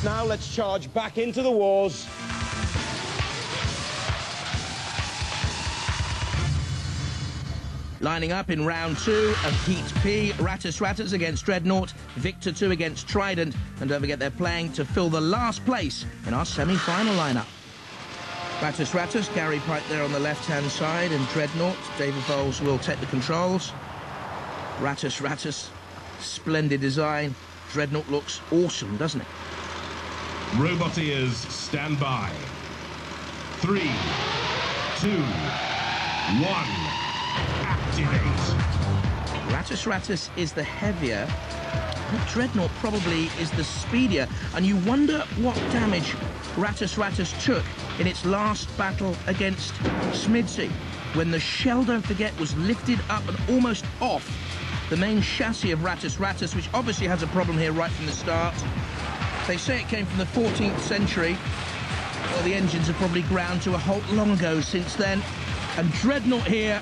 Now let's charge back into the wars. Lining up in round 2 of Heat P, Rattus against Dreadnaught, Victor 2 against Trident, and don't forget they're playing to fill the last place in our semi-final lineup. Rattus, Gary Pike there on the left-hand side, and Dreadnaught, David Bowles will take the controls. Rattus, splendid design. Dreadnaught looks awesome, doesn't it? Roboteers, stand by. 3, 2, 1. Activate. Rattus is the heavier, and Dreadnaught probably is the speedier, and you wonder what damage Rattus took in its last battle against Smidsy, when the shell, don't forget, was lifted up and almost off the main chassis of Rattus, which obviously has a problem here right from the start. They say it came from the 14th century. Well, the engines have probably ground to a halt long ago since then, and Dreadnaught here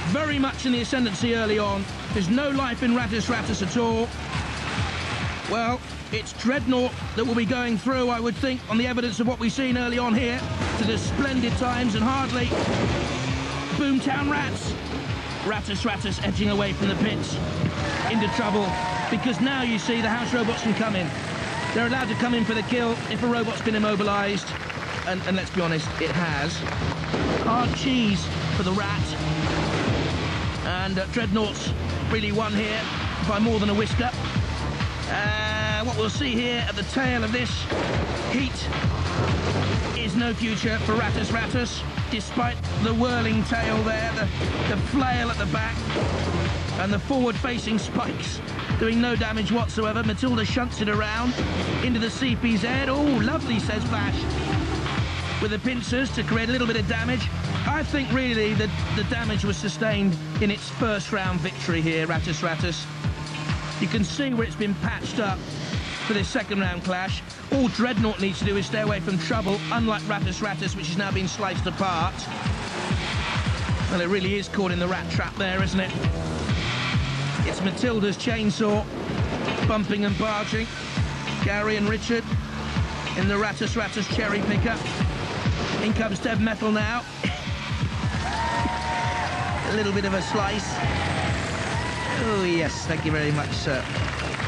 very much in the ascendancy early on. There's no life in Rattus at all. Well, it's Dreadnaught that will be going through, I would think, on the evidence of what we've seen early on here, to the splendid times, and hardly Boomtown Rats. Rattus edging away from the pits, into trouble, because now you see the house robots can come in. They're allowed to come in for the kill if a robot's been immobilised, and let's be honest, it has. Hard cheese for the Rat. And Dreadnaught's really won here by more than a whisker. What we'll see here at the tail of this heat is no future for Rattus, despite the whirling tail there, the flail at the back, and the forward-facing spikes doing no damage whatsoever. Matilda shunts it around into the CPZ. Oh, lovely, says Flash, with the pincers to create a little bit of damage. I think really the damage was sustained in its first round victory here, Rattus. You can see where it's been patched up for this second round clash. All Dreadnaught needs to do is stay away from trouble, unlike Rattus, which is now being sliced apart. Well, it really is caught in the rat trap there, isn't it? It's Matilda's chainsaw, bumping and barging. Gary and Richard in the Rattus cherry picker. In comes Dev Metal now. A little bit of a slice. Oh yes, thank you very much, sir.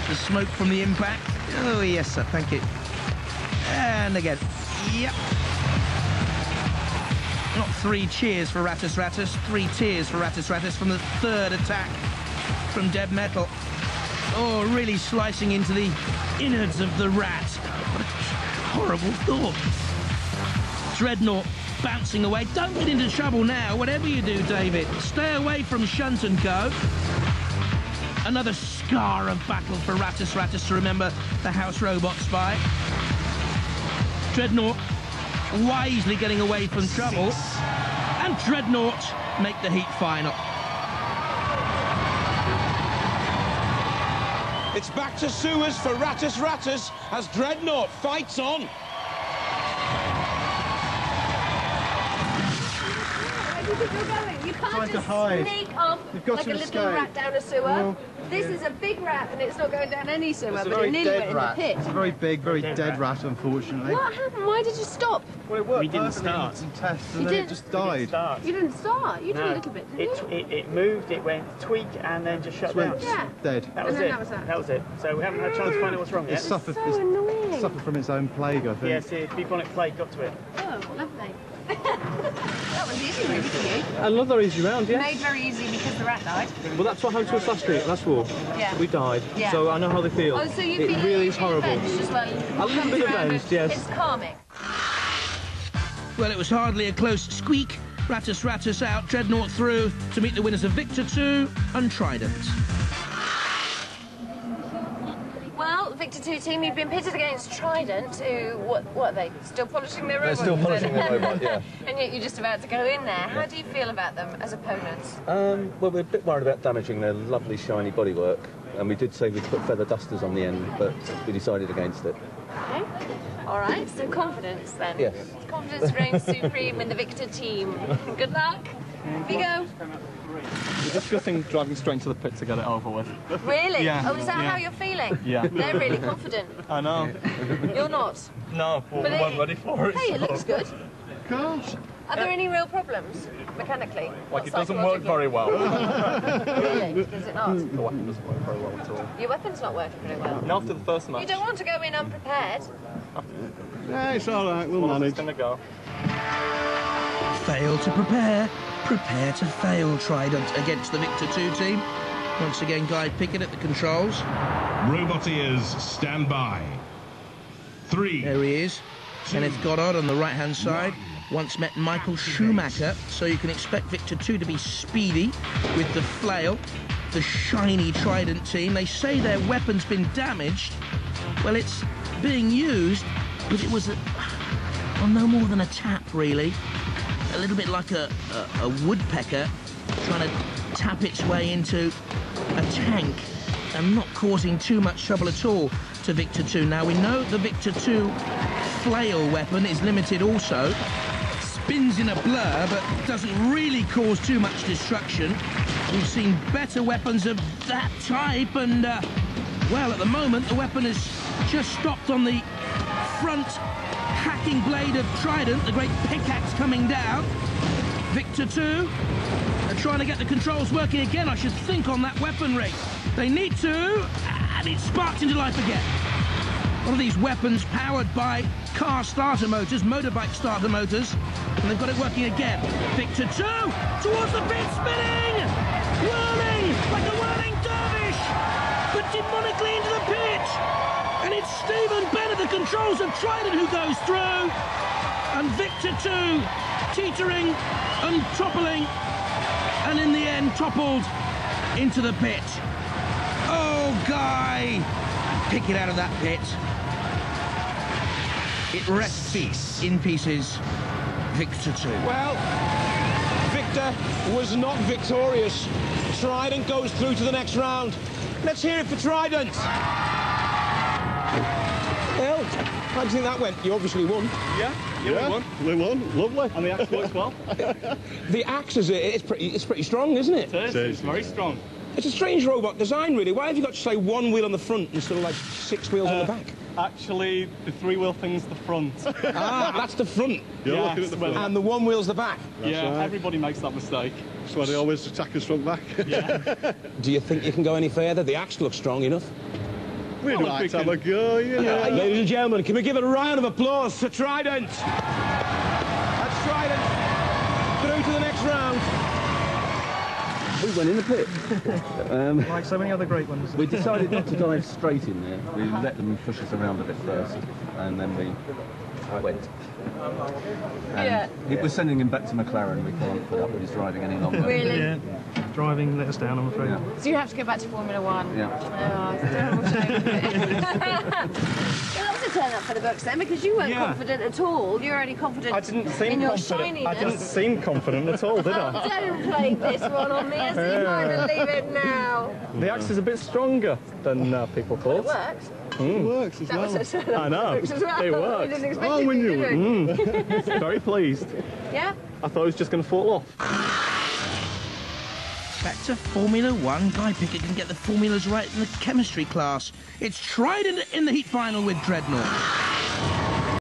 The smoke from the impact. Oh yes, sir, thank you. And again. Yep. Not 3 cheers for Rattus, 3 tears for Rattus from the third attack from Dev Metal. Oh, really slicing into the innards of the rat. What a horrible thought. Dreadnaught bouncing away. Don't get into trouble now, whatever you do, David. Stay away from Shunt and Co. Another scar of battle for Rattus to remember the house robots by. Dreadnaught wisely getting away from trouble. And Dreadnaught make the heat final. It's back to sewers for Rattus as Dreadnaught fights on. Where do you think you're going? You can't just sneak off like a little rat down a sewer. Well, this is a big rat and it's not going down any sewer, but it nearly went in the pit. It's a very big, very dead rat, unfortunately. What happened? Why did you stop? Well, it worked. We didn't start. Some tests and then it just died. You didn't start? You did a little bit, didn't you? It moved, it went tweak and then just shut down. Yeah. Dead. That was it. That was it. So we haven't had a chance to find out what's wrong yet. It suffered, so annoying. It suffered from its own plague, I think. Yes, the bubonic plague got to it. Oh, lovely. That was easy really for you. Another easy round, yeah. Made very easy because the rat died. Well, that's what happened to us last war. Yeah. We died. Yeah. So I know how they feel. Oh, so you it feel really is horrible. As well. A little bit avenged, yes. It's calming. Well, it was hardly a close squeak. Rattus out, Dreadnaught through to meet the winners of Victor 2 and Trident. Well, Victor 2 team, you've been pitted against Trident, who, what are they? Still polishing their robot? They're still polishing their robot, yeah. And yet you're just about to go in there. How do you feel about them as opponents? Well, we're a bit worried about damaging their lovely shiny bodywork, and we did say we'd put feather dusters on the end, but we decided against it. Okay. All right, so confidence then. Yes. Confidence reigns supreme in the Victor team. Good luck. Here we go. We're discussing driving straight into the pit to get it over with. Really? Yeah. Oh, is that how you're feeling? Yeah. They're really confident. I know. You're not? No, but we weren't ready for it. Hey, it looks good. Gosh. Are there any real problems, mechanically? Like, it doesn't work very well. Really? Does it not? The weapon doesn't work very well at all. Your weapon's not working very well. Not after the first match. You don't want to go in unprepared. Yeah, it's all right. We'll Well, manage. it's going to go. Fail to prepare, prepare to fail, Trident against the Victor 2 team. Once again, Guy Pickett at the controls. Roboteers, stand by. 3, There he is. Kenneth Goddard on the right-hand side. Once met Michael Schumacher, so you can expect Victor 2 to be speedy with the flail. The shiny Trident team, they say their weapon's been damaged. Well, it's being used, but it was well, no more than a tap, really. A little bit like a woodpecker trying to tap its way into a tank and not causing too much trouble at all to Victor 2. Now, we know the Victor 2 flail weapon is limited also. Spins in a blur, but doesn't really cause too much destruction. We've seen better weapons of that type, and, well, at the moment, the weapon has just stopped on the front hacking blade of Trident, the great pickaxe coming down. Victor 2 are trying to get the controls working again, I should think, on that weaponry. They need to, and it sparks into life again. One of these weapons powered by car starter motors, motorbike starter motors, and they've got it working again. Victor 2 towards the pit, spinning, whirling like a whirling dervish, but demonically into the pit. And it's Stephen Bennett, the controls of Trident, who goes through, and Victor 2 teetering and toppling, and in the end toppled into the pit. Oh, Guy, pick it out of that pit. It rests in pieces. Victor 2. Well, Victor was not victorious. Trident goes through to the next round. Let's hear it for Trident. Well, how do you think that went? You obviously won. Yeah, we won. We won. Lovely. And the axe works well. The axe it's pretty strong, isn't it? It is. It's very strong. It's a strange robot design, really. Why have you got, say, one wheel on the front instead of, like, 6 wheels on the back? Actually, the 3-wheel thing's the front. Ah, that's the front. You're Yeah, looking at the front. And the one wheel's the back. Yeah, right. everybody makes that mistake. That's why they always attack us from back. Yeah. Do you think you can go any further? The axe looks strong enough. We'd Well, like if to we have a go, you know. Ladies and gentlemen, can we give a round of applause for Trident? That's Trident through to the next round. We went in the pit. Like so many other great ones. We decided not to dive straight in there. We let them push us around a bit first, and then we went. And it was sending him back to McLaren. We can't put up with his driving any longer. Really? Yeah. Driving let us down, I'm afraid. Yeah. So you have to go back to Formula 1? Yeah. Oh, it's a terrible shame. Well, that was a turn up for the books then, because you weren't confident at all. You were only confident I didn't seem in your confident. shininess. I didn't seem confident at all, did I? Oh, don't play this one on me as if I believe it now. The axe is a bit stronger than people It thought. works. It works as That well. was a turn up I know. for the books as well. It We works. didn't expect Oh, it we to, knew did it. we? Very pleased. Yeah? I thought it was just going to fall off. Back to Formula 1. Guy Pickett can get the formulas right in the chemistry class. It's Trident in the heat final with Dreadnaught.